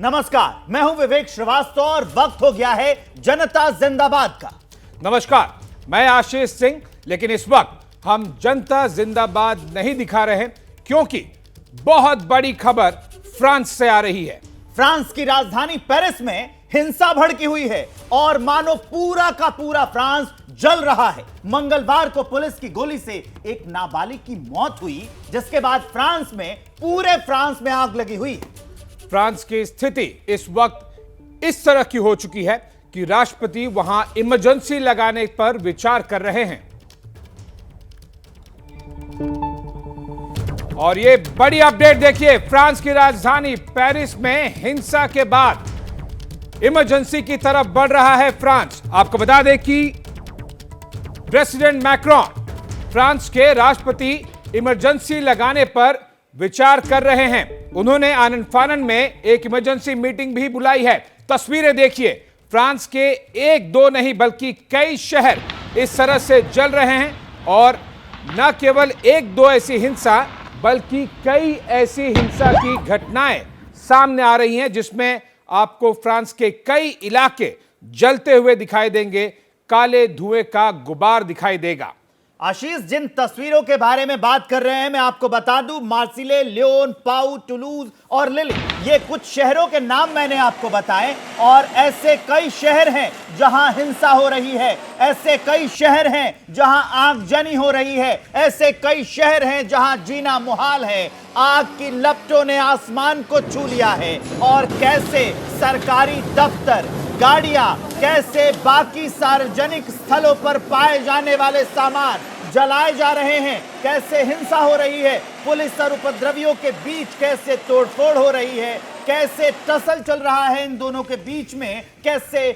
नमस्कार, मैं हूं विवेक श्रीवास्तव और वक्त हो गया है जनता जिंदाबाद का। नमस्कार, मैं आशीष सिंह। लेकिन इस वक्त हम जनता जिंदाबाद नहीं दिखा रहे क्योंकि बहुत बड़ी खबर फ्रांस से आ रही है। फ्रांस की राजधानी पेरिस में हिंसा भड़की हुई है और मानो पूरा का पूरा फ्रांस जल रहा है। मंगलवार को पुलिस की गोली से एक नाबालिग की मौत हुई, जिसके बाद पूरे फ्रांस में आग लगी हुई। फ्रांस की स्थिति इस वक्त इस तरह की हो चुकी है कि राष्ट्रपति वहां इमरजेंसी लगाने पर विचार कर रहे हैं। और ये बड़ी अपडेट देखिए, फ्रांस की राजधानी पेरिस में हिंसा के बाद इमरजेंसी की तरफ बढ़ रहा है फ्रांस। आपको बता दें कि प्रेसिडेंट मैक्रोन फ्रांस के राष्ट्रपति इमरजेंसी लगाने पर विचार कर रहे हैं। उन्होंने आनन फानन में एक इमरजेंसी मीटिंग भी बुलाई है। तस्वीरें देखिए, फ्रांस के एक दो नहीं बल्कि कई शहर इस तरह से जल रहे हैं और न केवल एक दो ऐसी हिंसा बल्कि कई ऐसी हिंसा की घटनाएं सामने आ रही हैं, जिसमें आपको फ्रांस के कई इलाके जलते हुए दिखाई देंगे, काले धुएं का गुबार दिखाई देगा। आशीष, जिन तस्वीरों के बारे में बात कर रहे हैं मैं आपको बता दूं, मार्सिले, लियोन, पाउ, टुलूज और लिली, ये कुछ शहरों के नाम मैंने आपको बताए। और ऐसे कई शहर हैं जहां हिंसा हो रही है, ऐसे कई शहर हैं जहां आगजनी हो रही है, ऐसे कई शहर हैं जहां जीना मुहाल है। आग की लपटों ने आसमान को छू लिया है और कैसे सरकारी दफ्तर, गाड़ियां, कैसे बाकी सार्वजनिक स्थलों पर पाए जाने वाले सामान जलाए जा रहे हैं, कैसे हिंसा हो रही है, पुलिस और उपद्रवियों के बीच कैसे तोड़फोड़ हो रही है, कैसे टसल चल रहा है इन दोनों के बीच में, कैसे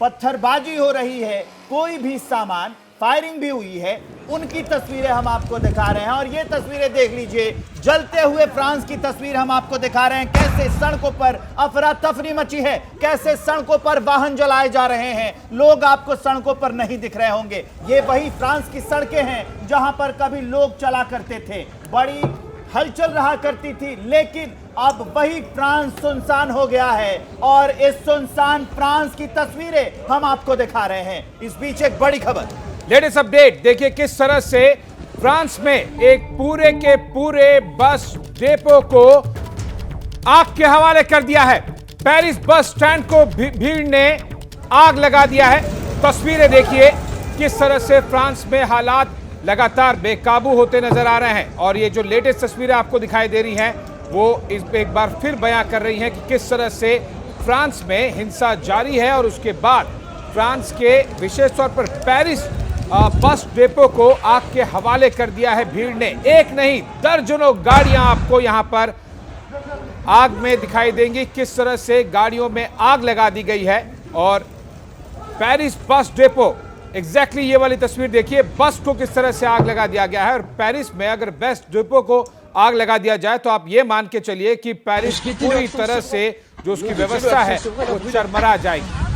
पत्थरबाजी हो रही है, कोई भी सामान, फायरिंग भी हुई है, उनकी तस्वीरें हम आपको दिखा रहे हैं। और ये तस्वीरें देख लीजिए, जलते हुए फ्रांस की तस्वीर हम आपको दिखा रहे हैं। कैसे सड़कों पर अफरा तफरी मची है, कैसे सड़कों पर वाहन जलाए जा रहे हैं। लोग आपको सड़कों पर नहीं दिख रहे होंगे। ये वही फ्रांस की सड़कें हैं जहां पर कभी लोग चला करते थे, बड़ी हलचल रहा करती थी, लेकिन अब वही फ्रांस सुनसान हो गया है और इस सुनसान फ्रांस की तस्वीरें हम आपको दिखा रहे हैं। इस बीच एक बड़ी खबर, लेटेस्ट अपडेट देखिए, किस तरह से फ्रांस में एक पूरे के पूरे बस डेपो को आग के हवाले कर दिया है। पेरिस बस स्टैंड को भीड़ ने आग लगा दिया है। तस्वीरें देखिए, किस तरह से फ्रांस में हालात लगातार बेकाबू होते नजर आ रहे हैं। और ये जो लेटेस्ट तस्वीरें आपको दिखाई दे रही हैं वो इस पे एक बार फिर बयां कर रही हैं कि किस तरह से फ्रांस में हिंसा जारी है। और उसके बाद फ्रांस के विशेष तौर पर पेरिस बस डेपो को आग के हवाले कर दिया है भीड़ ने। एक नहीं, दर्जनों गाड़ियां आपको यहां पर आग में दिखाई देंगी। किस तरह से गाड़ियों में आग लगा दी गई है। और पेरिस बस डेपो, एग्जैक्टली ये वाली तस्वीर देखिए, बस को किस तरह से आग लगा दिया गया है। और पेरिस में अगर बस डेपो को आग लगा दिया जाए तो आप ये मान के चलिए कि पेरिस की पूरी तरह से जो उसकी व्यवस्था है वो चरमरा जाएगी।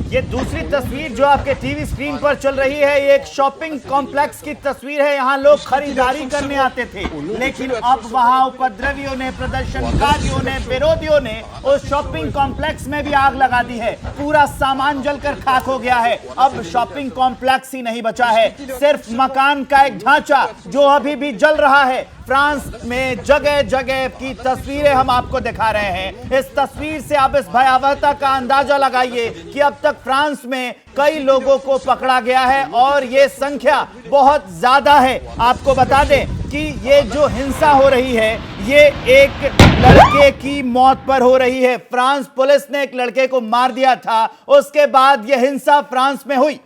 ये दूसरी तस्वीर जो आपके टीवी स्क्रीन पर चल रही है, ये एक शॉपिंग कॉम्प्लेक्स की तस्वीर है। यहाँ लोग खरीदारी करने आते थे, लेकिन अब वहाँ उपद्रवियों ने, प्रदर्शनकारियों ने, विरोधियों ने उस शॉपिंग कॉम्प्लेक्स में भी आग लगा दी है। पूरा सामान जलकर खाक हो गया है। अब शॉपिंग कॉम्प्लेक्स ही नहीं बचा है, सिर्फ मकान का एक ढांचा जो अभी भी जल रहा है। फ्रांस में जगह जगह की तस्वीरें हम आपको दिखा रहे हैं। इस तस्वीर से आप इस भयावहता का अंदाजा लगाइए कि अब तक फ्रांस में कई लोगों को पकड़ा गया है और ये संख्या बहुत ज्यादा है। आपको बता दें कि ये जो हिंसा हो रही है ये एक लड़के की मौत पर हो रही है। फ्रांस पुलिस ने एक लड़के को मार दिया था, उसके बाद यह हिंसा फ्रांस में हुई।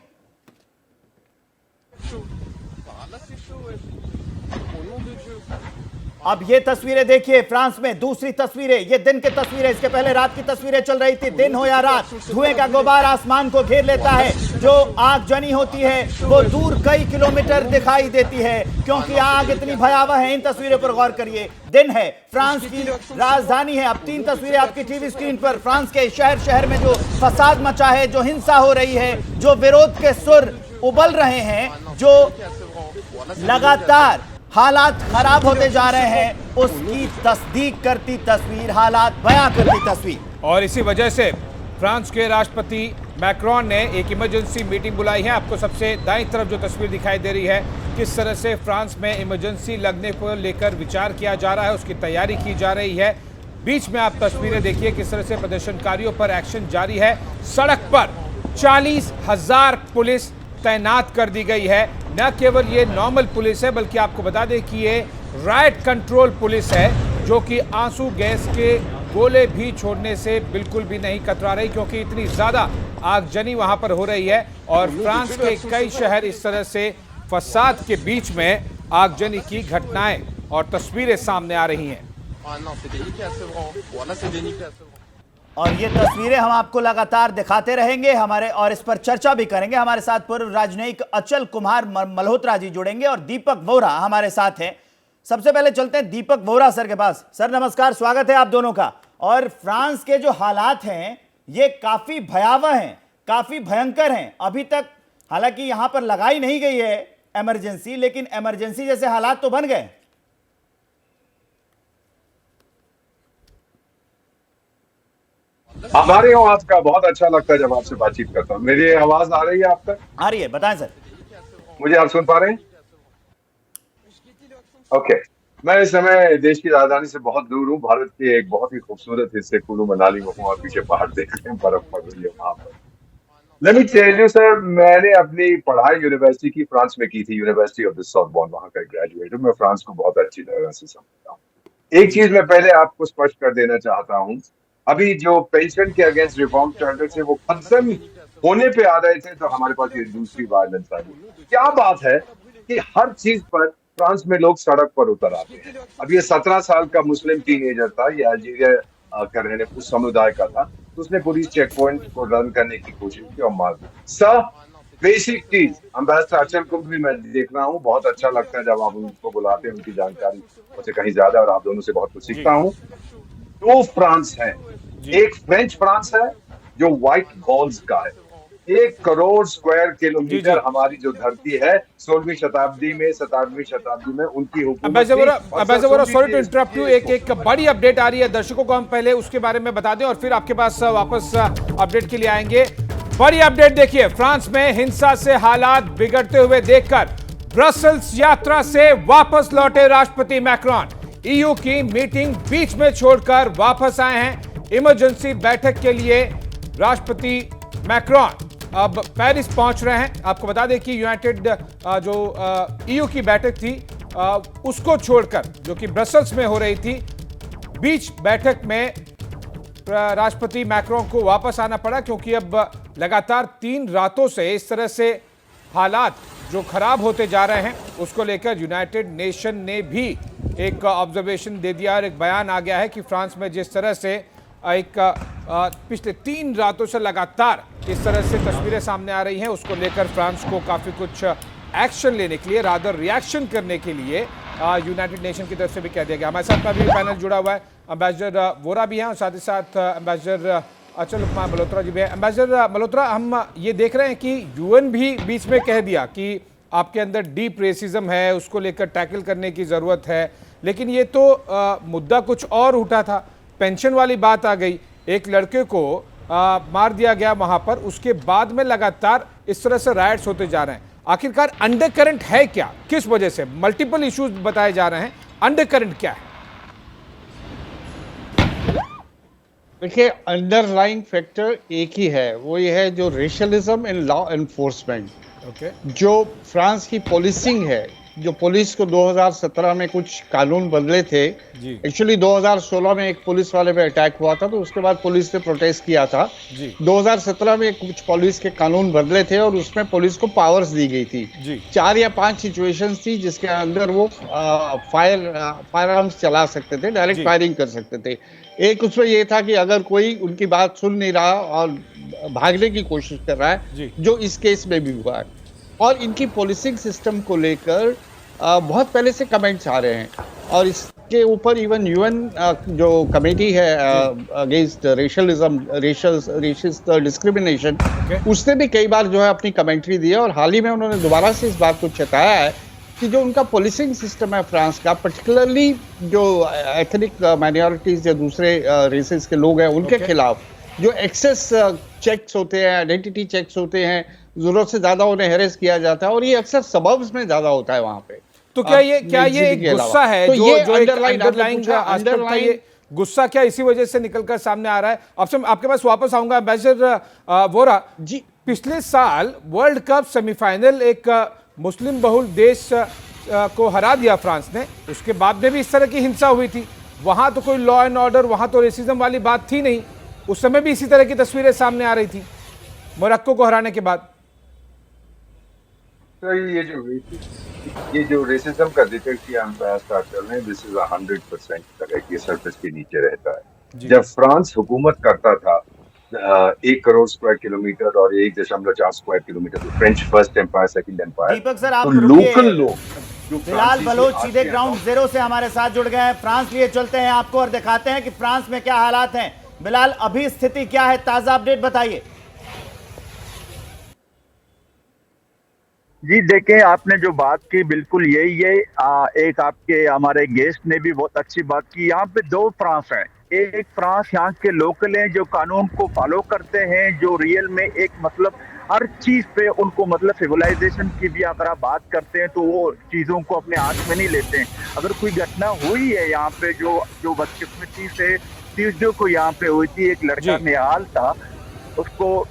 अब ये तस्वीरें देखिए, फ्रांस में दूसरी तस्वीरें, ये दिन की तस्वीरें, इसके पहले रात की तस्वीरें चल रही थी। दिन हो या रात, धुएं का गुबार आसमान को घेर लेता है। जो आगजनी होती है वो दूर कई किलोमीटर दिखाई देती है, क्योंकि आग इतनी भयावह है। इन तस्वीरों पर गौर करिए, दिन है, फ्रांस की राजधानी है। अब तीन तस्वीरें आपकी टीवी स्क्रीन पर, फ्रांस के शहर शहर में जो फसाद मचा है, जो हिंसा हो रही है, जो विरोध के सुर उबल रहे हैं, जो लगातार हालात खराब होते जा रहे हैं, उसकी तस्दीक करती तस्वीर, हालात बयां करती तस्वीर। और इसी वजह से फ्रांस के राष्ट्रपति मैक्रॉन ने एक इमरजेंसी मीटिंग बुलाई है। आपको सबसे दाईं तरफ जो तस्वीर दिखाई दे रही है, किस तरह से फ्रांस में इमरजेंसी लगने को लेकर विचार किया जा रहा है, उसकी तैयारी की जा रही है। बीच में आप तस्वीरें देखिए किस तरह से प्रदर्शनकारियों पर एक्शन जारी है। सड़क पर 40,000 पुलिस तैनात कर दी गई है। न केवल ये नॉर्मल पुलिस है, बल्कि आपको बता दें कि ये राइट कंट्रोल पुलिस है, जो कि आंसू गैस के गोले भी छोड़ने से बिल्कुल भी नहीं कतरा रही, क्योंकि इतनी ज्यादा आगजनी वहां पर हो रही है। और फ्रांस के कई शहर इस तरह से फसाद के बीच में आगजनी की घटनाएं और तस्वीरें सामने आ रही हैं। और ये तस्वीरें हम आपको लगातार दिखाते रहेंगे हमारे, और इस पर चर्चा भी करेंगे। हमारे साथ पूर्व राजनयिक अचल कुमार मल्होत्रा जी जुड़ेंगे और दीपक वोरा हमारे साथ हैं। सबसे पहले चलते हैं दीपक वोरा सर के पास। सर नमस्कार, स्वागत है आप दोनों का। और फ्रांस के जो हालात हैं ये काफी भयावह हैं, काफी भयंकर हैं। अभी तक हालांकि यहां पर लगाई नहीं गई है इमरजेंसी, लेकिन इमरजेंसी जैसे हालात तो बन गए। हमारे यहाँ आपका बहुत अच्छा लगता है जब आपसे बातचीत करता हूँ। मेरी आवाज आ रही है आप तक? आ रही है, बताएं सर। मुझे आप सुन पा रहे हैं? ओके। मैं इस समय देश की राजधानी से बहुत दूर हूँ, भारत के एक बहुत ही खूबसूरत हिस्से कुल्लू मनाली में हूँ और पीछे पहाड़ देख रहे हैं, बर्फ पड़ रही है वहां पर। Let me tell you sir, मैंने अपनी पढ़ाई यूनिवर्सिटी की फ्रांस में की थी, यूनिवर्सिटी ऑफ द सोरबोन, वहां का ग्रेजुएट हूँ। मैं फ्रांस को बहुत अच्छी तरह से समझता हूँ। एक चीज मैं पहले आपको स्पष्ट कर देना चाहता हूँ, अभी जो पेंशन के अगेंस्ट रिफॉर्म चल थे वो खत्म होने पे आ रहे थे, तो हमारे पास ये दूसरी वायलेंस आ गई। क्या बात है कि हर चीज पर फ्रांस में लोग सड़क पर उतर आते हैं। अब ये 17 साल का मुस्लिम टीनेजर था, ये अल्जीरिया का रहने उस समुदाय का था, तो उसने पुलिस चेक पॉइंट को रन करने की कोशिश की और मार दी। सर बेसिक चीज अम्बेसडर अचल को भी मैं देख रहा हूँ, बहुत अच्छा लगता है जब आप उनको बुलाते हैं, उनकी जानकारी मुझसे कहीं ज्यादा, और आप दोनों से बहुत कुछ सीखता हूँ। दो फ्रांस है, एक फ्रेंच फ्रांस है जो व्हाइट वॉल्स का है। 1 करोड़ स्क्वायर किलोमीटर हमारी जो धरती है 16वीं शताब्दी में 17वीं शताब्दी में उनकी हुकूमत थी। सॉरी टू इंटरप्ट यू, एक बड़ी अपडेट आ रही है, दर्शकों को हम पहले उसके बारे में बता दें और फिर आपके पास वापस अपडेट के लिए आएंगे। बड़ी अपडेट देखिए, फ्रांस में हिंसा से हालात बिगड़ते हुए देखकर ब्रसेल्स यात्रा से वापस लौटे राष्ट्रपति मैक्रॉन ईयू की मीटिंग बीच में छोड़कर वापस आए हैं। इमरजेंसी बैठक के लिए राष्ट्रपति मैक्रॉन अब पेरिस पहुंच रहे हैं। आपको बता दें कि यूनाइटेड जो ईयू की बैठक थी उसको छोड़कर, जो कि ब्रसेल्स में हो रही थी, बीच बैठक में राष्ट्रपति मैक्रॉन को वापस आना पड़ा, क्योंकि अब लगातार 3 रातों से इस तरह से हालात जो खराब होते जा रहे हैं उसको लेकर यूनाइटेड नेशन ने भी एक ऑब्जर्वेशन दे दिया और एक बयान आ गया है कि फ्रांस में जिस तरह से एक पिछले 3 रातों से लगातार इस तरह से तस्वीरें सामने आ रही हैं, उसको लेकर फ्रांस को काफ़ी कुछ एक्शन लेने के लिए, रादर रिएक्शन करने के लिए यूनाइटेड नेशन की तरफ से भी कह दिया गया। हमारे साथ अभी पैनल जुड़ा हुआ है, एम्बेसडर वोरा भी हैं और साथ ही साथ एम्बेसडर अचल कुमार मल्होत्रा जी भी हैं। एम्बेसडर मल्होत्रा, हम ये देख रहे हैं कि यूएन भी बीच में कह दिया कि आपके अंदर डीप रेसिज्म है, उसको लेकर टैकल करने की ज़रूरत है, लेकिन ये तो मुद्दा कुछ और उठा था, पेंशन वाली बात आ गई, एक लड़के को मार दिया गया वहां पर, उसके बाद में लगातार इस तरह से राइट्स होते जा रहे हैं। आखिरकार अंडर करंट है क्या, किस वजह से? मल्टीपल इश्यूज बताए जा रहे हैं, अंडर करंट क्या है? देखिए, अंडरलाइंग फैक्टर एक ही है, वो ये है जो रेशलिज्म इन लॉ एनफोर्समेंट। जो फ्रांस की पॉलिसिंग है, जो पुलिस को 2017 में कुछ कानून बदले थे, एक्चुअली 2016 में एक पुलिस वाले पे अटैक हुआ था, तो उसके बाद पुलिस ने प्रोटेस्ट किया था। 2017 में कुछ पुलिस के कानून बदले थे और उसमें पुलिस को पावर्स दी गई थी। 4 या 5 सिचुएशंस थी जिसके अंदर वो फायर आर्म्स चला सकते थे, डायरेक्ट फायरिंग कर सकते थे। एक उसमें ये था कि अगर कोई उनकी बात सुन नहीं रहा और भागने की कोशिश कर रहा है, जो इस केस में भी हुआ है। और इनकी पोलिसिंग सिस्टम को लेकर बहुत पहले से कमेंट्स आ रहे हैं और इसके ऊपर इवन यूएन जो कमेटी है अगेंस्ट रेशिस्ट डिस्क्रिमिनेशन, उसने भी कई बार जो है अपनी कमेंट्री दी है और हाल ही में उन्होंने दोबारा से इस बात को चेताया है कि जो उनका पुलिसिंग सिस्टम है फ्रांस का, पर्टिकुलरली जो एथनिक माइनॉरिटीज या दूसरे रेसेस के लोग हैं उनके खिलाफ जो एक्सेस चेक्स होते हैं, आइडेंटिटी चेक्स होते हैं, जरूरत से ज्यादा उन्हें हेरेस किया जाता है, और ये अक्सर सबब्स में ज्यादा होता है वहां पे। तो क्या ये एक गुस्सा है तो जो ये जो एक अंडरलाइंग अंडरलाइन था, ये गुस्सा क्या इसी वजह से निकलकर सामने आ रहा है? अब आपके पास वापस आऊंगा एम्बेसडर वोरा जी। पिछले साल वर्ल्ड कप सेमीफाइनल एक मुस्लिम बहुल देश को हरा दिया फ्रांस ने, उसके बाद में भी इस तरह की हिंसा हुई थी। वहां तो कोई लॉ एंड ऑर्डर, वहां तो रेसिज्म वाली बात थी नहीं, उस समय भी इसी तरह की तस्वीरें सामने आ रही थी मोरक्को को हराने के बाद। तो ये जो रेसिज्म का जिक्र किया हम स्टार्ट कर रहे हैं, दिस इज 100% करेक्ट। ये सरफेस के नीचे रहता है। जब फ्रांस हुकूमत करता था 1 करोड़ स्क्वायर किलोमीटर और 1.4 स्क्वायर किलोमीटर, तो French first empire, second empire, Deepak sir आप तो लोकल लोग बिलाल बलोच सीधे ग्राउंड जीरो से हमारे साथ जुड़ गए हैं। फ्रांस लिए चलते हैं आपको और दिखाते हैं कि फ्रांस में क्या हालात हैं। बिलाल, अभी स्थिति क्या है, ताजा अपडेट बताइए। जी देखें, आपने जो बात की बिल्कुल यही है। एक आपके हमारे गेस्ट ने भी बहुत अच्छी बात की। यहाँ पे 2 फ्रांस हैं। एक फ्रांस यहाँ के लोकल हैं जो कानून को फॉलो करते हैं, जो रियल में एक मतलब हर चीज पे उनको मतलब सिविलाइजेशन की भी अगर आप बात करते हैं तो वो चीजों को अपने हाथ में नहीं लेते हैं। अगर कोई घटना हुई है यहाँ पे जो बदकिस्मती से 30 को यहाँ पे हुई थी, एक लड़का निहाल था, उसको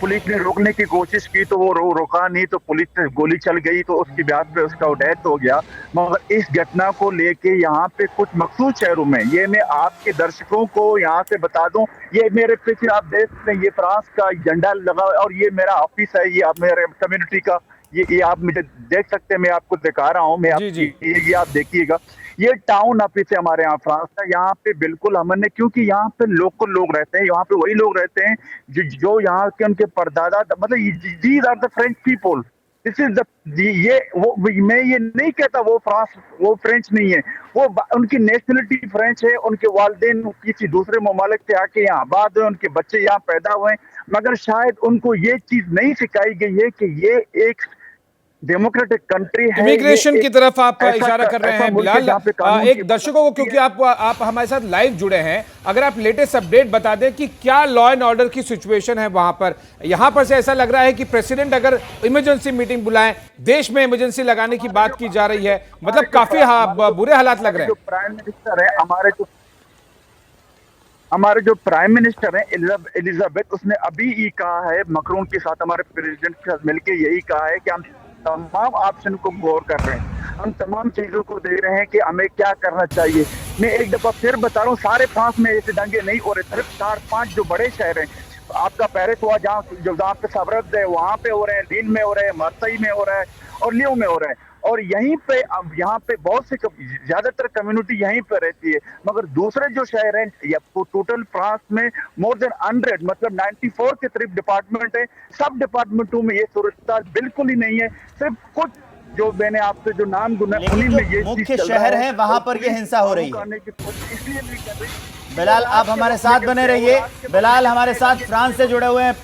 पुलिस ने रोकने की कोशिश की तो वो रोका नहीं, तो पुलिस से गोली चल गई, तो उसकी ब्याज पे उसका डेथ हो गया। मगर इस घटना को लेके यहाँ पे कुछ मखसूस शहरों में, ये मैं आपके दर्शकों को यहाँ से बता दूं, ये मेरे पीछे आप देख सकते हैं, ये फ्रांस का झंडा लगा और ये मेरा ऑफिस है, ये आप मेरे कम्युनिटी का, ये आप मुझे देख सकते हैं, मैं आपको दिखा रहा हूँ, मैं ये आप देखिएगा, ये टाउन ऑफिस है हमारे यहाँ फ्रांस का। यहाँ पे बिल्कुल हमने, क्योंकि यहाँ पे लोकल लोग रहते हैं, यहाँ पे वही लोग रहते हैं जो यहाँ के उनके परदादा, मतलब these are the French people, this is the, ये वो, मैं ये नहीं कहता वो फ्रेंच नहीं है, वो उनकी नेशनलिटी फ्रेंच है, उनके वालिदैन किसी दूसरे ममालिक से आके यहाँ आबाद हुए, उनके बच्चे यहाँ पैदा हुए, मगर शायद उनको ये चीज नहीं सिखाई गई है कि ये एक डेमोक्रेटिक कंट्री है। इमिग्रेशन की तरफ आप इशारा कर रहे हैं बिलाल। एक दर्शकों को, क्योंकि आप हमारे साथ लाइव जुड़े हैं, अगर आप लेटेस्ट अपडेट बता दें कि क्या लॉ एंड ऑर्डर की सिचुएशन है वहां पर। यहां पर से ऐसा लग रहा है कि प्रेसिडेंट अगर इमरजेंसी मीटिंग बुलाएं, देश में इमरजेंसी लगाने की बात की जा रही है, मतलब काफी बुरे हालात लग रहे हैं। प्राइम मिनिस्टर है हमारे जो प्राइम मिनिस्टर है एलिजाबेथ, उसने अभी ये कहा है मकरून के साथ, हमारे प्रेसिडेंट के साथ मिलकर यही कहा है कि हम तमाम ऑप्शन को गौर कर रहे हैं, हम तमाम चीजों को देख रहे हैं कि हमें क्या करना चाहिए। मैं एक दफा फिर बता रहा हूँ, सारे फ्रांस में ऐसे दंगे नहीं हो रहे, सिर्फ 4-5 जो बड़े शहर हैं, आपका पेरिस हुआ, जहाँ पे सबरद है वहां पे हो रहे हैं, लीन में हो रहे हैं, मार्सेई में हो रहा है और लियो में हो रहा है, और यहीं पे अब यहाँ पे बहुत से ज्यादातर कम्युनिटी यहीं पे रहती है। मगर दूसरे जो शहर हैं, या टोटल फ्रांस में मोर देन 100 मतलब 94 के करीब डिपार्टमेंट है, सब डिपार्टमेंटों में ये सूरत बिल्कुल ही नहीं है। सिर्फ कुछ जो मैंने आपसे जो नाम गुना, उन्हीं में ये मुख्य शहर है वहां पर ये हिंसा हो रही है। इसलिए नहीं कर रही। बिलाल, आप हमारे साथ बने रहिए। बिलाल हमारे साथ फ्रांस से जुड़े हुए हैं,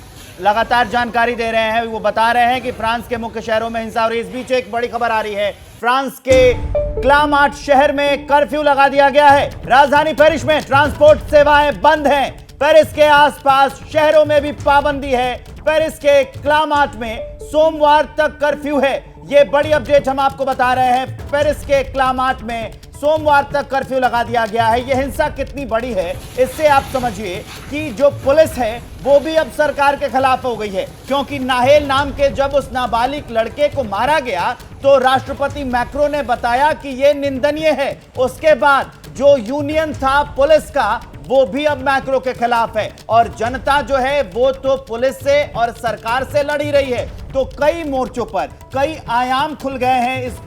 लगातार जानकारी दे रहे हैं। वो बता रहे हैं कि फ्रांस के मुख्य शहरों में हिंसा हो रही है। इस बीच एक बड़ी खबर आ रही है, फ्रांस के क्लामार्ट शहर में कर्फ्यू लगा दिया गया है। राजधानी पेरिस में ट्रांसपोर्ट सेवाएं बंद हैं। पेरिस के आसपास शहरों में भी पाबंदी है। पेरिस के क्लामार्ट में सोमवार तक कर्फ्यू है। ये बड़ी अपडेट हम आपको बता रहे हैं। पेरिस के क्लामार्ट में सोमवार तक कर्फ्यू लगा दिया गया है। यह हिंसा कितनी बड़ी है, इससे आप समझिए कि जो पुलिस है वो भी अब सरकार के खिलाफ हो गई है, क्योंकि नाहेल नाम के जब उस नाबालिग लड़के को मारा गया तो राष्ट्रपति मैक्रोन ने बताया कि यह निंदनीय है। उसके बाद जो यूनियन था पुलिस का, वो भी अब मैक्रो के खिलाफ है, और जनता जो है वो तो पुलिस से और सरकार से लड़ ही रही है। तो कई मोर्चों पर कई आयाम खुल गए हैं इस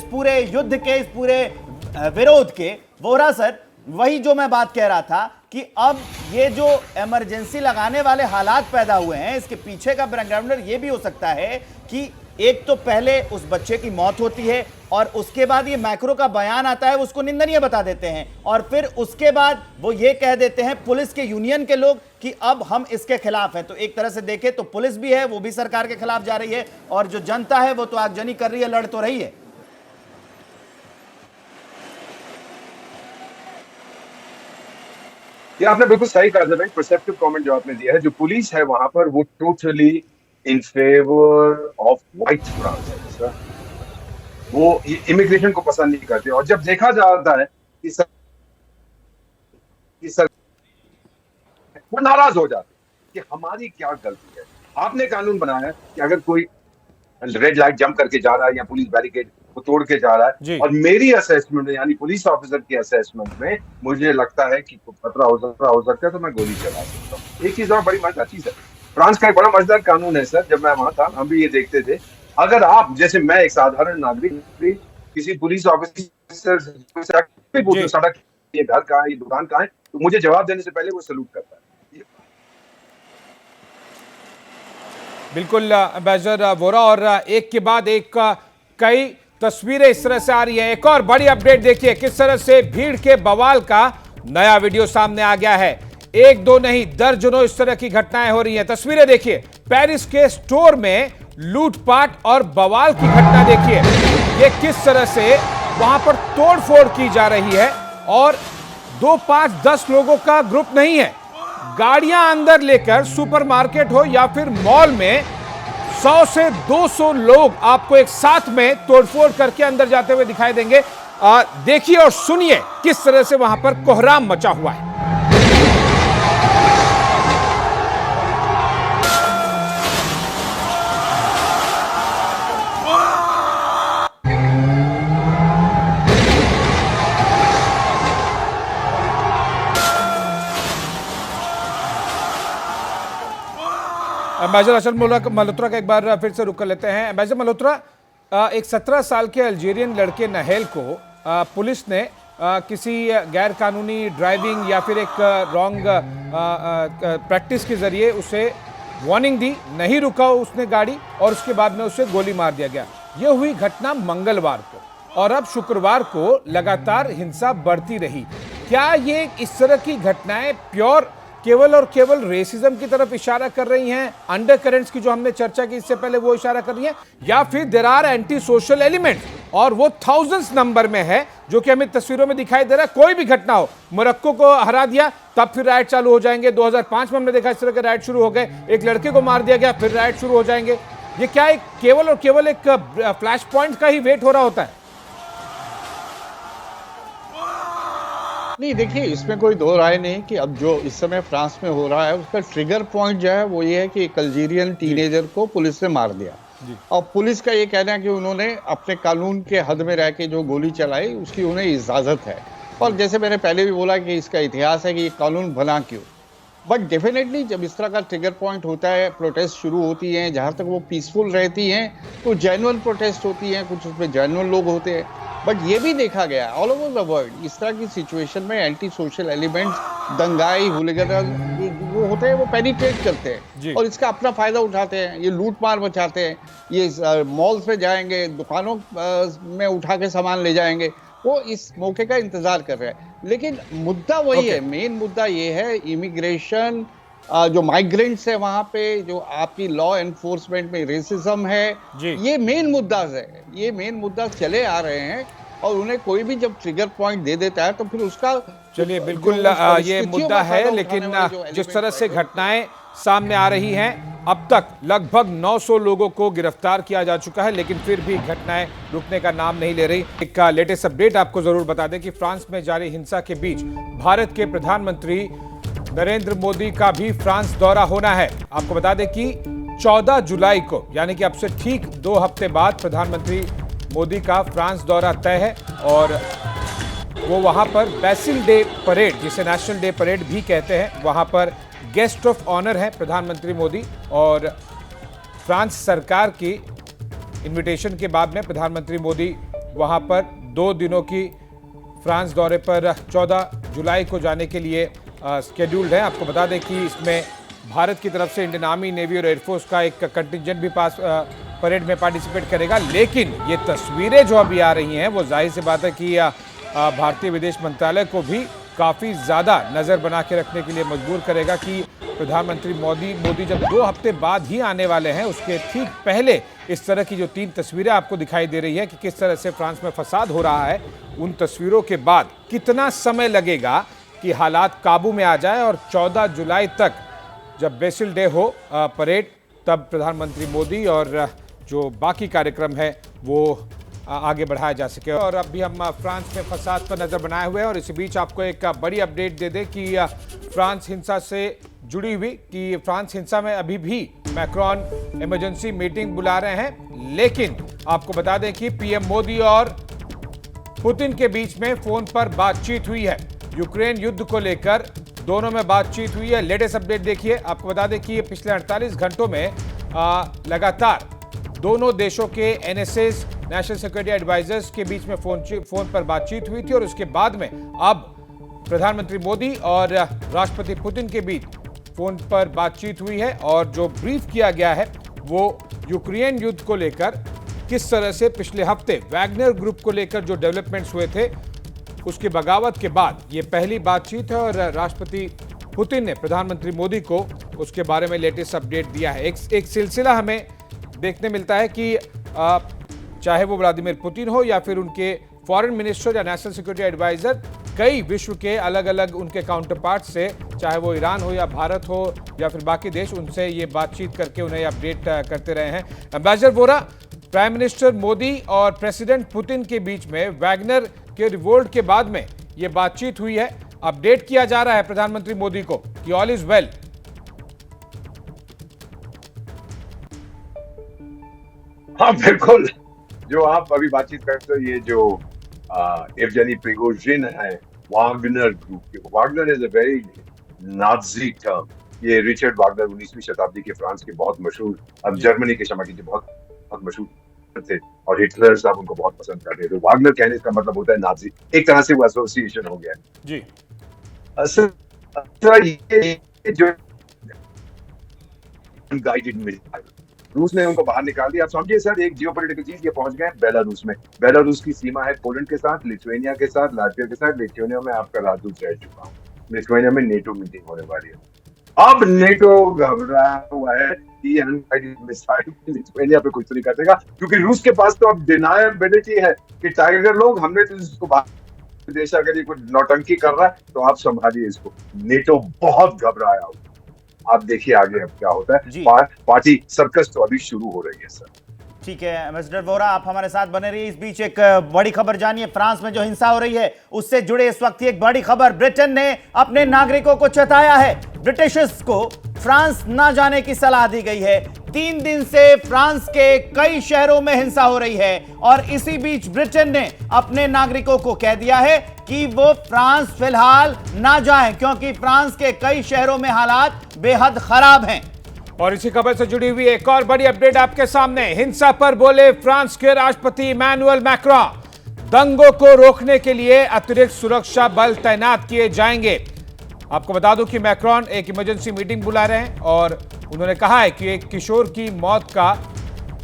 पूरे युद्ध के, इस पूरे विरोध के। वोरा सर, वही जो मैं बात कह रहा था कि अब ये जो इमरजेंसी लगाने वाले हालात पैदा हुए हैं, इसके पीछे का बैकग्राउंडर ये भी हो सकता है कि एक तो पहले उस बच्चे की मौत होती है और उसके बाद ये मैक्रो का बयान आता है, उसको निंदनीय बता देते हैं और फिर उसके बाद वो ये कह देते हैं पुलिस के यूनियन के लोग कि अब हम इसके खिलाफ हैं। तो एक तरह से देखें तो पुलिस भी है, वो भी सरकार के खिलाफ जा रही है और जो जनता है वो तो आगजनी कर रही है, लड़ तो रही है। ये आपने बिल्कुल सही कहा था भाई, परसेप्टिव कमेंट जो आपने दिया है। जो पुलिस है वहां पर वो totally in favour of white France है सर। वो इमिग्रेशन को पसंद नहीं करते और जब देखा जाता है कि सर वो नाराज हो जाते कि हमारी क्या गलती है। आपने कानून बनाया है कि अगर कोई रेड लाइट जंप करके जा रहा है या पुलिस बैरिकेड को तोड़ के जा रहा है और मेरी असेसमेंट यानी पुलिस ऑफिसर की असेसमेंट में मुझे लगता है कि खतरा हो सकता है तो मैं गोली चला सकता हूँ। एक चीज और बड़ी मजेदार चीज है, फ्रांस का एक बड़ा मजेदार कानून है सर। जब मैं वहां था हम भी ये देखते थे, अगर आप जैसे मैं एक साधारण नागरिक किसी पुलिस ऑफिसर से पूछूं सड़क ये घर कहाँ है, ये दुकान कहाँ है, तो मुझे जवाब देने से पहले वो सैल्यूट करता है। बिल्कुल एम्बेसडर वोरा, और एक के बाद एक कई तस्वीरें इस तरह से आ रही हैं। एक और बड़ी अपडेट देखिए किस तरह से भीड़ के बवाल का नया वीडियो सामने आ गया है। एक दो नहीं दर्जनों इस तरह की घटनाएं हो रही हैं। तस्वीरें देखिए, पेरिस के स्टोर में लूटपाट और बवाल की घटना देखिए। ये किस तरह से वहां पर तोड़फोड़ की जा रही है और 2, 5, 10 लोगों का ग्रुप नहीं है, गाड़ियां अंदर लेकर सुपरमार्केट हो या फिर मॉल में 100 से 200 लोग आपको एक साथ में तोड़फोड़ करके अंदर जाते हुए दिखाई देंगे। देखिए और सुनिए किस तरह से वहां पर कोहराम मचा हुआ है। एम्बेसडर अशरफ मल्होत्रा का एक बार फिर से रुक कर लेते हैं। एम्बेसडर मल्होत्रा, एक 17 साल के अल्जीरियन लड़के नहेल को पुलिस ने किसी गैर कानूनी ड्राइविंग या फिर एक रॉन्ग प्रैक्टिस के जरिए उसे वार्निंग दी, नहीं रुका उसने गाड़ी और उसके बाद में उसे गोली मार दिया गया। यह हुई घटना मंगलवार को और अब शुक्रवार को लगातार हिंसा बढ़ती रही। क्या ये इस तरह की घटनाएं प्योर केवल और केवल रेसिज्म की तरफ इशारा कर रही हैं, अंडर करेंट्स की जो हमने चर्चा की इससे पहले वो इशारा कर रही हैं, या फिर there are anti social elements और वो थाउजेंड्स नंबर में है जो कि हमें तस्वीरों में दिखाई दे रहा है। कोई भी घटना हो, मोरक्को को हरा दिया तब फिर राइट चालू हो जाएंगे। 2005 में हमने देखा इस तरह के राइट शुरू हो गए, एक लड़के को मार दिया गया फिर राइट शुरू हो जाएंगे। ये क्या एक केवल और केवल एक फ्लैश पॉइंट का ही वेट हो रहा होता है? नहीं, देखिए इसमें कोई दो राय नहीं कि अब जो इस समय फ्रांस में हो रहा है उसका ट्रिगर पॉइंट जो है वो ये है कि एक अल्जीरियन टीनेजर को पुलिस ने मार दिया और पुलिस का ये कहना है कि उन्होंने अपने कानून के हद में रह के जो गोली चलाई उसकी उन्हें इजाजत है। और जैसे मैंने पहले भी बोला कि इसका इतिहास है कि ये कानून बना क्यों, बट डेफिनेटली जब इस तरह का ट्रिगर पॉइंट होता है, प्रोटेस्ट शुरू होती हैं, जहाँ तक वो पीसफुल रहती हैं तो जेन्युइन प्रोटेस्ट होती हैं, कुछ उसमें जेन्युइन लोग होते हैं। बट ये भी देखा गया ऑल ओवर द वर्ल्ड इस तरह की सिचुएशन में एंटी सोशल एलिमेंट्स, दंगाई, हुलिगन वो होते हैं, वो पेनिट्रेट करते हैं और इसका अपना फायदा उठाते हैं। ये लूट मार मचाते हैं, ये मॉल्स में जाएंगे, दुकानों में उठा के सामान ले जाएंगे, वो इस मौके का इंतजार कर रहे हैं। लेकिन मुद्दा वही है, मेन मुद्दा ये है इमिग्रेशन, जो माइग्रेंट्स है वहां पे, जो आपकी लॉ एनफोर्समेंट में रेसिज्म है, ये मेन मुद्दा है। ये मेन मुद्दा चले आ रहे हैं और उन्हें कोई भी जब ट्रिगर पॉइंट दे देता है तो फिर उसका चलिए बिल्कुल ये मुद्दा है। लेकिन जिस तरह से घटनाएं सामने आ रही हैं, अब तक लगभग 900 लोगों को गिरफ्तार किया जा चुका है, लेकिन फिर भी घटनाएं रुकने का नाम नहीं ले रही। एक लेटेस्ट अपडेट आपको जरूर बता दें कि फ्रांस में जारी हिंसा के बीच भारत के प्रधानमंत्री नरेंद्र मोदी का भी फ्रांस दौरा होना है। आपको बता दें कि 14 जुलाई को यानी कि अब से ठीक 2 हफ्ते बाद प्रधानमंत्री मोदी का फ्रांस दौरा तय है और वो वहां पर बैसिल डे परेड, जिसे नेशनल डे परेड भी कहते हैं, वहां पर गेस्ट ऑफ ऑनर है प्रधानमंत्री मोदी। और फ्रांस सरकार की इनविटेशन के बाद में प्रधानमंत्री मोदी वहां पर 2 दिनों की फ्रांस दौरे पर 14 जुलाई को जाने के लिए स्केड्यूल्ड है। आपको बता दें कि इसमें भारत की तरफ से इंडियन आर्मी, नेवी और एयरफोर्स का एक कंटिंजेंट भी परेड में पार्टिसिपेट करेगा। लेकिन ये तस्वीरें जो अभी आ रही हैं वो जाहिर सी बात है कि भारतीय विदेश मंत्रालय को भी काफ़ी ज़्यादा नज़र बना के रखने के लिए मजबूर करेगा कि प्रधानमंत्री मोदी जब 2 हफ्ते बाद ही आने वाले हैं, उसके ठीक पहले इस तरह की जो 3 तस्वीरें आपको दिखाई दे रही है कि किस तरह से फ्रांस में फसाद हो रहा है, उन तस्वीरों के बाद कितना समय लगेगा कि हालात काबू में आ जाए और 14 जुलाई तक जब बेसिल डे हो परेड, तब प्रधानमंत्री मोदी और जो बाकी कार्यक्रम है वो आगे बढ़ाया जा सके। और अभी हम फ्रांस में फसाद पर नजर बनाए हुए हैं और इसी बीच आपको एक बड़ी अपडेट दे दें कि फ्रांस हिंसा से जुड़ी हुई कि फ्रांस हिंसा में अभी भी मैक्रोन इमरजेंसी मीटिंग बुला रहे हैं। लेकिन आपको बता दें कि पीएम मोदी और पुतिन के बीच में फोन पर बातचीत हुई है। यूक्रेन युद्ध को लेकर दोनों में बातचीत हुई है। लेटेस्ट अपडेट देखिए। आपको बता दें कि पिछले 48 घंटों में लगातार दोनों देशों के एनएसएस नेशनल सिक्योरिटी एडवाइजर्स के बीच में फोन पर बातचीत हुई थी और उसके बाद में अब प्रधानमंत्री मोदी और राष्ट्रपति पुतिन के बीच फोन पर बातचीत हुई है और जो ब्रीफ किया गया है वो यूक्रेन युद्ध को लेकर किस तरह से पिछले हफ्ते वैगनर ग्रुप को लेकर जो डेवलपमेंट्स हुए थे उसकी बगावत के बाद ये पहली बातचीत है और राष्ट्रपति पुतिन ने प्रधानमंत्री मोदी को उसके बारे में लेटेस्ट अपडेट दिया है। एक सिलसिला हमें देखने मिलता है कि चाहे वो व्लादिमीर पुतिन हो या फिर उनके फॉरेन मिनिस्टर या नेशनल सिक्योरिटी एडवाइजर, कई विश्व के अलग अलग उनके काउंटर पार्ट से, चाहे वो ईरान हो या भारत हो या फिर बाकी देश, उनसे ये बातचीत करके उन्हें अपडेट करते रहे हैं। Ambassador Vora, prime minister Modi और प्रेसिडेंट पुतिन के बीच में वैगनर के रिवोल्ट के बाद में ये बातचीत हुई है। अपडेट किया जा रहा है प्रधानमंत्री मोदी को कि ऑल इज वेल। हाँ बिल्कुल, जो आप अभी बातचीत करते हो, ये जो एवजेनी प्रिगोजिन है वागनर ग्रुप के, Wagner is a very Nazi term. ये रिचर्ड वागनर 19वीं शताब्दी के फ्रांस के बहुत मशहूर, अब जर्मनी के क्षमा कीजिए, बहुत मशहूर थे और हिटलर साहब उनको बहुत पसंद करते थे। वागनर कहने का मतलब होता है नाजी, एक तरह से वो एसोसिएशन हो गया जी। ये जो गाइडेड मिसाइल, रूस ने उनको बाहर निकाल दिया। आप समझिए सर, एक जियोपॉलिटिकल चीज, ये पहुंच गए बेलारूस में। बेलारूस की सीमा है पोलैंड के साथ, लिथुआनिया के साथ, लाटविया के साथ। लिथुआनिया में आपका राजदूत रह चुका हूँ। लिथुआनिया में नेटो मीटिंग होने वाली है। अब नेटो घबराया हुआ है कि मिसाइल लिथुआनिया पे कुछ नहीं कर देगा, क्योंकि रूस के पास तो अब डिनायबिलिटी है कि टाइगर लोग, हमने तो इसको बाहर देश अगर ये कुछ नौटंकी कर रहा है तो आप संभालिए इसको। नेटो बहुत घबराया हुआ। आप देखिए आगे अब क्या होता है। पार्टी सर्कस तो अभी शुरू हो रही है सर। ठीक है एम्बेसडर वोरा, आप हमारे साथ बने रहिए। इस बीच एक बड़ी खबर जानिए। फ्रांस में जो हिंसा हो रही है उससे जुड़े इस वक्त एक बड़ी खबर। ब्रिटेन ने अपने नागरिकों को चेताया है। ब्रिटिशर्स को फ्रांस ना जाने की सलाह दी गई है। 3 दिन से फ्रांस के कई शहरों में हिंसा हो रही है और इसी बीच ब्रिटेन ने अपने नागरिकों को कह दिया है कि वो फ्रांस फिलहाल ना जाएं, क्योंकि फ्रांस के कई शहरों में हालात बेहद खराब हैं। और इसी खबर से जुड़ी हुई एक और बड़ी अपडेट आपके सामने। हिंसा पर बोले फ्रांस के राष्ट्रपति इमैनुअल मैक्रोन, दंगों को रोकने के लिए अतिरिक्त सुरक्षा बल तैनात किए जाएंगे। आपको बता दूं कि मैक्रोन एक इमरजेंसी मीटिंग बुला रहे हैं और उन्होंने कहा है कि एक किशोर की मौत का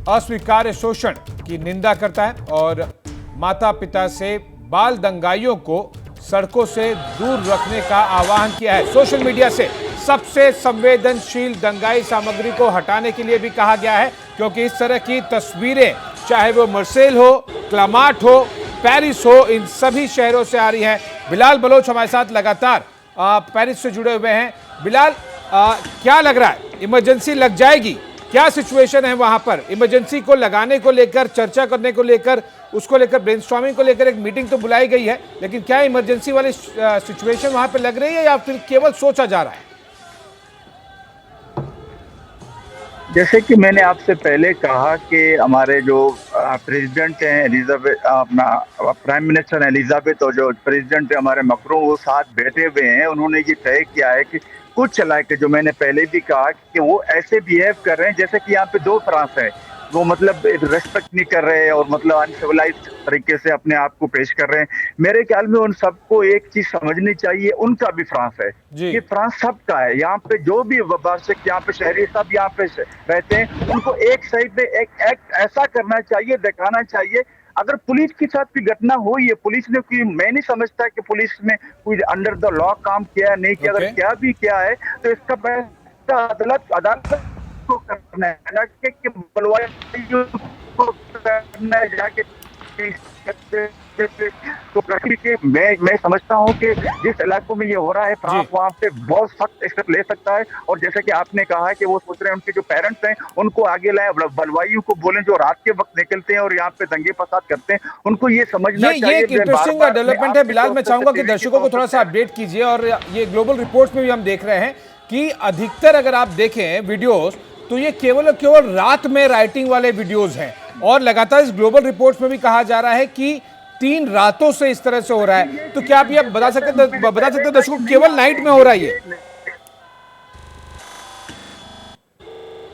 अस्वीकार्य शोषण की निंदा करता है और माता पिता से बाल दंगाइयों को सड़कों से दूर रखने का आह्वान किया है। सोशल मीडिया से सबसे संवेदनशील दंगाई सामग्री को हटाने के लिए भी कहा गया है, क्योंकि इस तरह की तस्वीरें चाहे वो मार्सेल हो, क्लामार्ट हो, पेरिस हो, इन सभी शहरों से आ रही है। बिलाल बलोच हमारे साथ लगातार पेरिस से जुड़े हुए हैं। बिलाल, क्या लग रहा है, इमरजेंसी लग जाएगी? क्या सिचुएशन है वहां पर? इमरजेंसी को लगाने को लेकर, चर्चा करने को लेकर, उसको लेकर ब्रेनस्टॉर्मिंग को लेकर एक मीटिंग तो बुलाई गई है, लेकिन क्या इमरजेंसी वाली सिचुएशन वहां पर लग रही है या फिर केवल सोचा जा रहा है? जैसे कि मैंने आपसे पहले कहा कि हमारे जो प्रेसिडेंट हैं एलिजाबेथ, अपना प्राइम मिनिस्टर एलिजाबेथ और जो प्रेसिडेंट है हमारे मैक्रोन, वो साथ बैठे हुए हैं। उन्होंने ये तय किया है कि कुछ इलाके, जो मैंने पहले भी कहा कि वो ऐसे बिहेव कर रहे हैं जैसे कि यहाँ पे 2 फ्रांस है। वो मतलब रेस्पेक्ट नहीं कर रहे और मतलब अनसिविलाइज तरीके से अपने आप को पेश कर रहे हैं। मेरे ख्याल में उन सबको एक चीज समझनी चाहिए, उनका भी फ्रांस है, जी। ये फ्रांस सबका है। यहाँ पे जो भी वार्षिक यहाँ पे शहरी सब यहाँ पे रहते हैं, उनको एक सही पे एक एक्ट ऐसा करना चाहिए, दिखाना चाहिए। अगर पुलिस के साथ भी घटना हुई है, पुलिस ने कोई, मैं नहीं समझता कि पुलिस ने कोई अंडर द लॉ काम किया नहीं किया, अगर क्या भी किया है तो इसका फैसला अदालत को करना है, ना कि बलवाइयों को करना है जाके। तो प्रकृति के मैं समझता हूँ कि जिस इलाकों में ये हो रहा है, फ्रांस वहाँ पे बहुत सख्त स्टेप ले सकता है। और जैसे कि आपने कहा है कि वो सोच रहे हैं उनके जो पेरेंट्स हैं उनको आगे लाए, बलवाइयों को बोलें जो रात के वक्त निकलते हैं और यहाँ पे दंगे फसाद करते हैं, उनको ये समझना चाहिए। ये एक इंटरेस्टिंग डेवलपमेंट है बिलाल। मैं चाहूंगा कि दर्शकों को थोड़ा सा अपडेट कीजिए। और ये ग्लोबल रिपोर्ट्स में भी हम देख रहे हैं कि अधिकतर अगर आप देखें वीडियोस तो ये केवल रात में राइटिंग वाले वीडियोस हैं। और लगातार इस ग्लोबल रिपोर्ट्स में भी कहा जा रहा है कि 3 रातों से इस तरह से हो रहा है। तो क्या आप ये बता सकते हैं दर्शकों, केवल नाइट में हो रहा है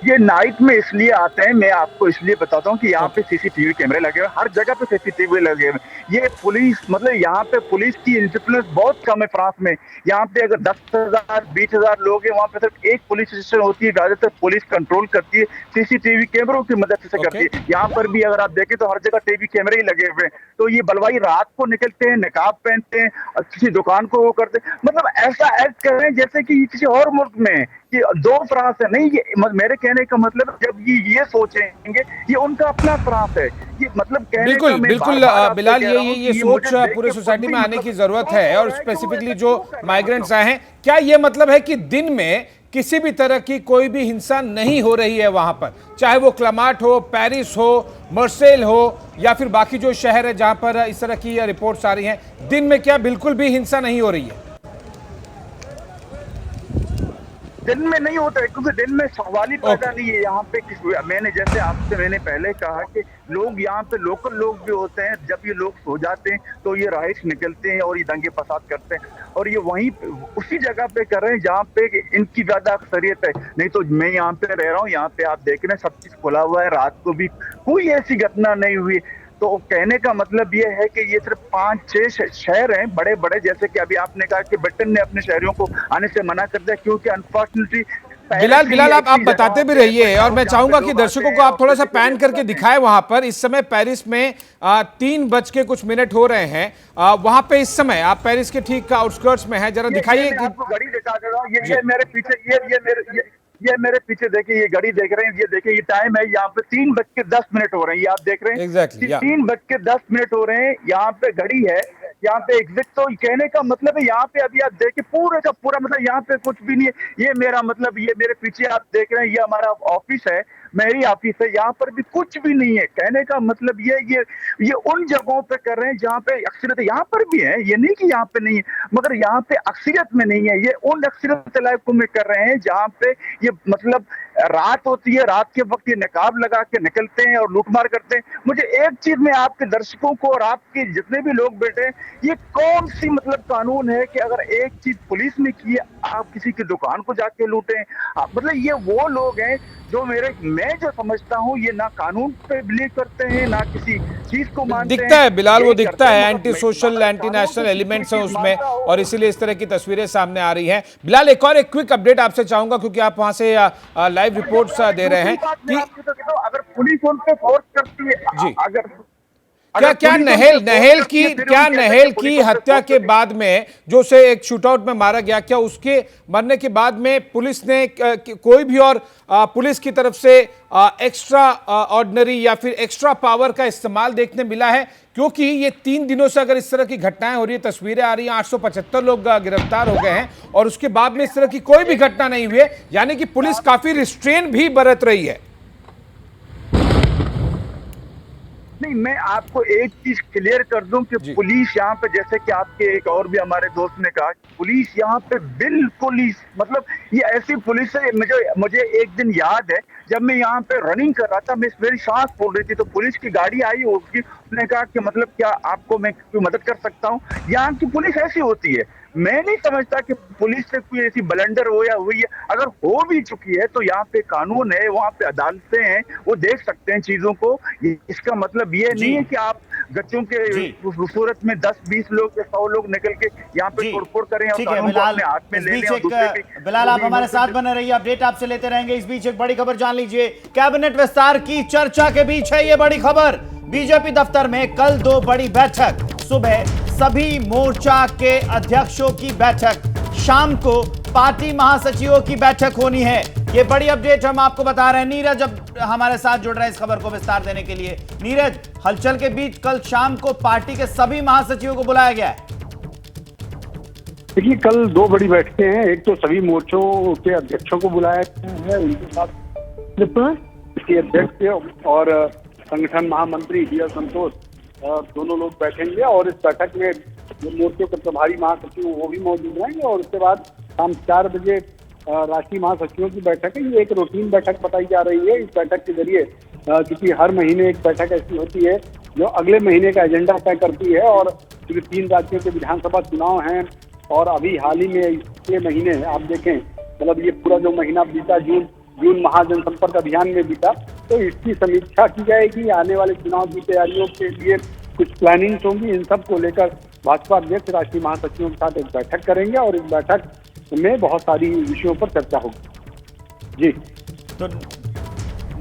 ये नाइट में इसलिए आते हैं, मैं आपको इसलिए बताता हूँ कि यहाँ पे सीसीटीवी कैमरे लगे हुए, हर जगह पे सीसीटीवी लगे हुए। ये पुलिस मतलब यहाँ पे पुलिस की इंफ्लुएंस बहुत कम है फ्रांस में। यहाँ पे अगर 10,000 20,000 लोग हैं, वहाँ पे सिर्फ एक पुलिस स्टेशन होती है, ज्यादातर पुलिस कंट्रोल करती है, सीसीटीवी कैमरों की मदद से करती है। यहाँ पर भी अगर आप देखें तो हर जगह टीवी कैमरे ही लगे हुए हैं। तो ये बलवाई रात को निकलते हैं, नकाब पहनते हैं, किसी दुकान को वो करते हैं, मतलब ऐसा एक्ट कर रहे हैं जैसे कि किसी और मुल्क में कि 2 फ्रांस है। नहीं, ये मेरे कहने का मतलब जब ये सोचेंगे ये उनका अपना फ्रांस है, ये मतलब बिल्कुल बिलाल, ये सोच पूरे सोसाइटी में आने की जरूरत है। और स्पेसिफिकली जो माइग्रेंट्स आए हैं, क्या ये मतलब है कि दिन में किसी भी तरह की कोई भी हिंसा नहीं हो रही है वहां पर, चाहे वो क्लमाट हो, पेरिस हो, मार्सेल हो या फिर बाकी जो शहर है जहां पर इस तरह की रिपोर्ट्स आ रही हैं, दिन में क्या बिल्कुल भी हिंसा नहीं हो रही है? दिन में नहीं होता है, क्योंकि दिन में सवाल ही पैदा नहीं है यहाँ पे। मैंने जैसे आपसे मैंने पहले कहा कि लोग यहाँ पे लोकल लोग भी होते हैं, जब ये लोग सो जाते हैं तो ये राइट्स निकलते हैं और ये दंगे फसाद करते हैं, और ये वहीं उसी जगह पे कर रहे हैं जहाँ पे इनकी ज्यादा अक्सरियत है। नहीं तो मैं यहाँ पे रह रहा हूँ, यहाँ पे आप देख रहे हैं सब चीज खुला हुआ है, रात को भी कोई ऐसी घटना नहीं हुई। तो कहने का मतलब ये है कि ये सिर्फ 5-6 शहर हैं बड़े बड़े, जैसे कि अभी आपने कहा कि ब्रिटेन ने अपने शहरों को आने से मना कर दिया, क्योंकि अनफॉर्चुनेटली बिलाल आप बताते भी रहिए। और मैं चाहूंगा कि दर्शकों को आप थोड़ा सा पैन करके दिखाएं वहां पर। इस समय पेरिस में 3 बज के कुछ मिनट हो रहे हैं वहां पे। इस समय आप पेरिस के ठीक आउटस्कर्ट्स में हैं, जरा दिखाइए। घड़ी दिखा दे रहा हूँ, ये मेरे पीछे, ये मेरे पीछे देखिए, ये घड़ी देख रहे हैं, ये देखिए ये टाइम है, यहाँ पे 3:10 हो रहे हैं, ये आप देख रहे हैं। Exactly, 3:10 हो रहे हैं, यहाँ पे घड़ी है, यहाँ पे एग्जिट। तो कहने का मतलब है यहाँ पे अभी आप देखिए पूरे का पूरा मतलब यहाँ पे कुछ भी नहीं है। ये मेरा मतलब, ये मेरे पीछे आप देख रहे हैं, ये हमारा ऑफिस है, मेरी ऑफिस है, यहाँ पर भी कुछ भी नहीं है। कहने का मतलब ये उन जगहों पे कर रहे हैं जहाँ पे अक्सरियत, यहाँ पर भी है, ये नहीं कि यहाँ पे नहीं है, मगर यहाँ पे अक्सरियत में नहीं है। ये उन अक्सरियत इलाकों में कर रहे हैं जहाँ पे ये मतलब रात होती है, रात के वक्त ये नकाब लगा के निकलते हैं और लूटमार करते हैं। मुझे एक चीज में आपके दर्शकों को और आपके जितने भी लोग बैठे, ये कौन सी मतलब कानून है कि अगर एक चीज पुलिस ने की है आप किसी की दुकान को जाके लूटें? मतलब ये वो लोग हैं जो मैं जो समझता हूँ ये ना कानून पे बिलीव करते हैं, ना किसी चीज को मानते हैं। दिखता है बिलाल, वो दिखता है anti social, anti national elements हैं उसमें, और इसीलिए इस तरह की तस्वीरें सामने आ रही हैं। बिलाल, एक क्विक अपडेट आपसे चाहूंगा, क्योंकि आप वहां से लाइव रिपोर्ट्स दे रहे हैं कि अगर पुलिस उन पे फोर्स करती है, जी, अगर क्या नहेल की हत्या के बाद में जो उसे एक शूटआउट में मारा गया, क्या उसके मरने के बाद में पुलिस ने कोई भी और पुलिस की तरफ से एक्स्ट्रा ऑर्डिनरी या फिर एक्स्ट्रा पावर का इस्तेमाल देखने मिला है? क्योंकि ये 3 दिनों से अगर इस तरह की घटनाएं हो रही है, तस्वीरें आ रही हैं, 875 लोग गिरफ्तार हो गए हैं और उसके बाद में इस तरह की कोई भी घटना नहीं हुई है, यानी कि पुलिस काफी रिस्ट्रेन भी बरत रही है। नहीं, मैं आपको एक चीज क्लियर कर दूं कि पुलिस यहाँ पे, जैसे कि आपके एक और भी हमारे दोस्त ने कहा, पुलिस यहाँ पे बिल्कुल ही मतलब ये ऐसी पुलिस है। मुझे एक दिन याद है जब मैं यहाँ पे रनिंग कर रहा था, मेरी सांस फूल रही थी, तो पुलिस की गाड़ी आई, उसने कहा कि मतलब क्या आपको मैं कोई मदद कर सकता हूँ? यहाँ की पुलिस ऐसी होती है, मैं नहीं समझता कि पुलिस से कोई ऐसी ब्लंडर हुई है। अगर हो भी चुकी है तो यहाँ पे कानून है, वहाँ पे अदालतें हैं, वो देख सकते हैं चीजों को। इसका मतलब ये नहीं है कि आप गच्चों के सूरत में 10-20 लोग या 100 लोग निकल के यहाँ पे तोड़फोड़ करें और ठीक है कानून को बिलाल, अपने हाथ में इस ले बीच लें और दूसरे एक पे बिलाल आप हमारे साथ बने रहिए, अपडेट आपसे लेते रहेंगे। इस बीच एक बड़ी खबर जान लीजिए, कैबिनेट विस्तार की चर्चा के बीच है ये बड़ी खबर। बीजेपी दफ्तर में कल 2 बड़ी बैठक, सुबह सभी मोर्चा के अध्यक्षों की बैठक, शाम को पार्टी महासचिवों की बैठक होनी है। ये बड़ी अपडेट हम आपको बता रहे हैं। नीरज अब हमारे साथ जुड़ रहे हैं इस खबर को विस्तार देने के लिए। नीरज, हलचल के बीच कल शाम को पार्टी के सभी महासचिवों को बुलाया गया है। देखिए, कल 2 बड़ी बैठकें हैं। एक तो सभी मोर्चों के अध्यक्षों को बुलाया गया है, उनके साथ इसके अध्यक्ष और संगठन महामंत्री डी.एल. संतोष दोनों लोग बैठेंगे और इस बैठक में मोर्चों के प्रभारी महासचिव वो भी मौजूद रहेंगे। और उसके बाद शाम 4 बजे राष्ट्रीय महासचिवों की बैठक है। ये एक रूटीन बैठक बताई जा रही है। इस बैठक के जरिए क्योंकि हर महीने एक बैठक ऐसी होती है जो अगले महीने का एजेंडा तय करती है, और क्योंकि 3 राज्यों के विधानसभा चुनाव हैं और अभी हाल ही में इसके महीने आप देखें, मतलब ये पूरा जो महीना बीता जून महाजनसंपर्क अभियान में बीता, तो इसकी समीक्षा की जाएगी। आने वाले चुनाव की तैयारियों के लिए कुछ प्लानिंग्स होंगी। इन सब को लेकर भाजपा अध्यक्ष राष्ट्रीय महासचिवों के साथ एक बैठक करेंगे और इस बैठक में बहुत सारी विषयों पर चर्चा होगी। जी तो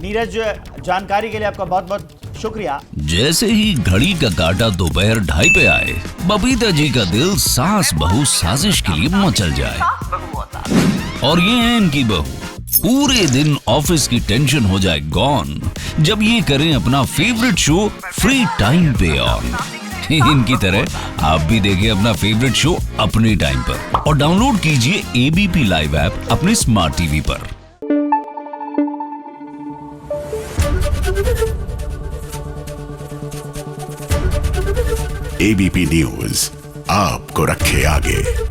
नीरज, जानकारी के लिए आपका बहुत बहुत शुक्रिया। जैसे ही घड़ी का काटा दोपहर 2:30 पे आए, बबीता जी का दिल सास बहू साजिश के लिए मचल जाए। और ये है इनकी बहू, पूरे दिन ऑफिस की टेंशन हो जाए गॉन जब ये करें अपना फेवरेट शो फ्री टाइम पे ऑन। इनकी तरह आप भी देखिए अपना फेवरेट शो अपने टाइम पर और डाउनलोड कीजिए एबीपी लाइव ऐप अपने स्मार्ट टीवी पर। एबीपी न्यूज आपको रखे आगे।